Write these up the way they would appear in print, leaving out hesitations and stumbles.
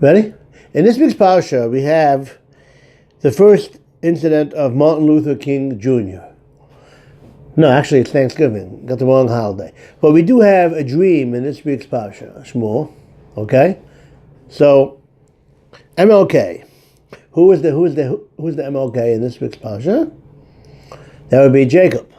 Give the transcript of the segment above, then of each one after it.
Ready? In this week's Parsha, we have the first incident of Martin Luther King Jr. No, actually, it's Thanksgiving. Got the wrong holiday. But we do have a dream in this week's Parsha, Shmuel. Okay? So, MLK. Who's the MLK in this week's Parsha? That would be Jacob.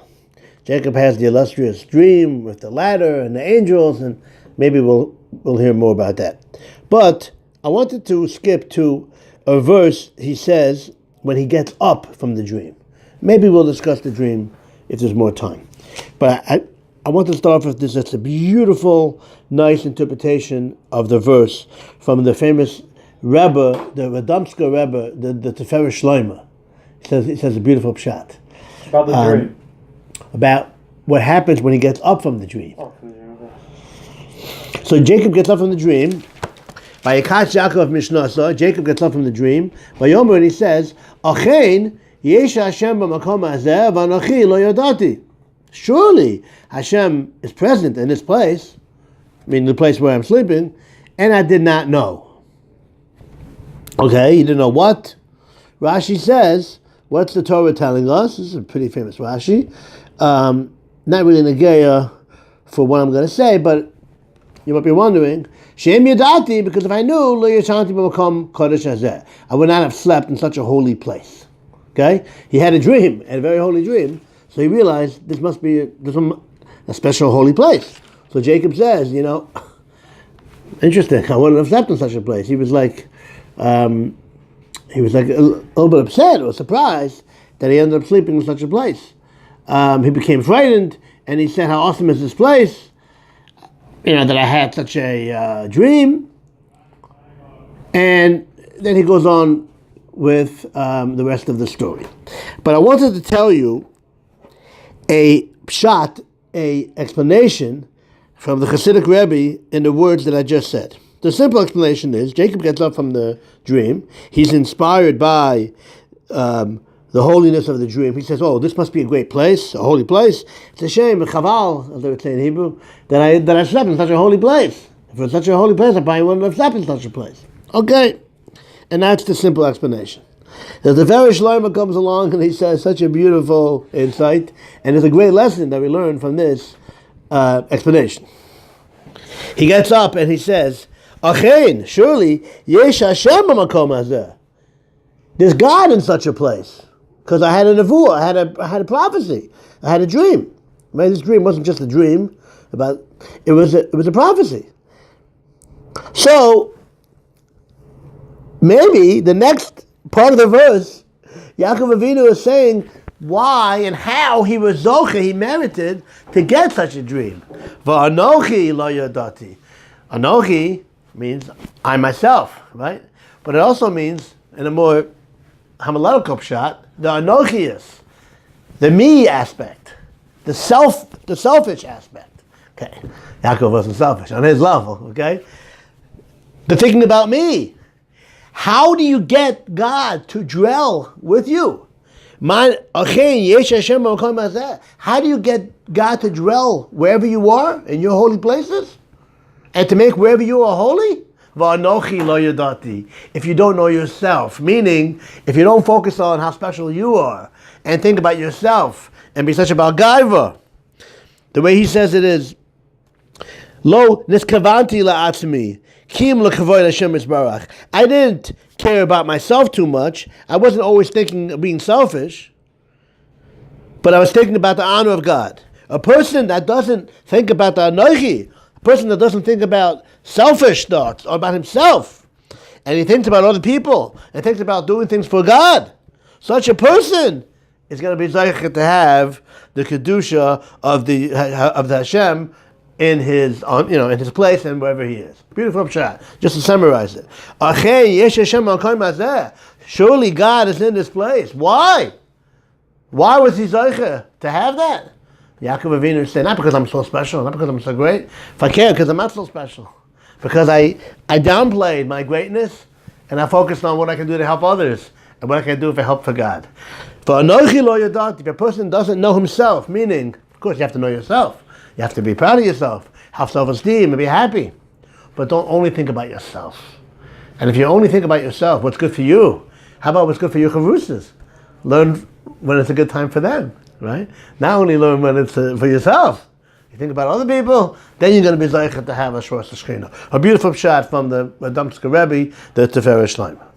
Jacob has the illustrious dream with the ladder and the angels, and maybe we'll hear more about that. But I wanted to skip to a verse he says when he gets up from the dream. Maybe we'll discuss the dream if there's more time. But I want to start off with this. It's a beautiful, nice interpretation of the verse from the famous Rebbe, the Radomsker Rebbe, the Tiferes Shlomo. He says a beautiful pshat. About the dream. About what happens when he gets up from the dream. So Jacob gets up from the dream. Vayikach Yaakov Mishnasa, Jacob gets up from the dream. Vayomer, and he says, Achein yesh Hashem b'makom hazeh v'anochi lo yadati. Surely Hashem is present in this place, I mean the place where I'm sleeping, and I did not know. Okay, you didn't know what? Rashi says, what's the Torah telling us? This is a pretty famous Rashi. Not really negaya for what I'm going to say, but you might be wondering, Shem Yadati, because if I knew, Lo Yashanti B'Makom Kodesh Hazeh, I would not have slept in such a holy place. Okay? He had a dream, a very holy dream, so he realized this must be a special holy place. So Jacob says, interesting, I wouldn't have slept in such a place. He was like a little bit upset or surprised that he ended up sleeping in such a place. He became frightened, and he said, how awesome is this place? That I had such a dream. And then he goes on with the rest of the story. But I wanted to tell you a explanation from the Hasidic Rebbe in the words that I just said. The simple explanation is, Jacob gets up from the dream. He's inspired by the holiness of the dream. He says, this must be a great place, a holy place. It's a shame, a chaval, as they would say in Hebrew, that I slept in such a holy place. If it's such a holy place, I probably wouldn't have slept in such a place. Okay. And that's the simple explanation. The Tiferes Shlomo comes along and he says such a beautiful insight, and it's a great lesson that we learn from this explanation. He gets up and he says, Achein, surely, yesh Hashem b'makom hazeh. There's God in such a place. Because I had a nevuah, I had a prophecy, I had a dream. Right? This dream wasn't just a dream, it was a prophecy. So maybe the next part of the verse, Yaakov Avinu is saying why and how he was zoche, he merited to get such a dream. Va'anochi lo yadati. Anochi means I myself, right? But it also means, in a more homiletical pshat, the anochius, the me aspect, the selfish aspect. Okay, Yaakov wasn't selfish on his level. Okay, the thinking about me. How do you get God to dwell with you? How do you get God to dwell wherever you are in your holy places, and to make wherever you are holy? If you don't know yourself, meaning if you don't focus on how special you are and think about yourself and be such about gaiva, the way he says it is, Lo niskavanti la'atzmi kim l'kavoy Hashem yisbarach. I didn't care about myself too much. I wasn't always thinking of being selfish, but I was thinking about the honor of God. A person that doesn't think about the anochi, a person that doesn't think about selfish thoughts or about himself, and he thinks about other people and thinks about doing things for God, such a person is going to be zeicher to have the kedusha of the Hashem in his place and wherever he is. Beautiful pshat. Just to summarize it, surely God is in this place. Why was he zeicher to have that? Yaakov Avinu said, not because I'm so special, not because I'm so great. If I care, because I'm not so special. Because I downplayed my greatness and I focused on what I can do to help others and what I can do for help for God. For anochi lo yadati, if a person doesn't know himself, meaning, of course, you have to know yourself. You have to be proud of yourself, have self-esteem, and be happy. But don't only think about yourself. And if you only think about yourself, what's good for you, how about what's good for your chavrusis? Learn when it's a good time for them, right? Not only learn when it's for yourself. You think about other people, then you're going to be zeichet to have a shras Shechina. A beautiful shot from the Damsker Rebbe, the Tiferes Shleima.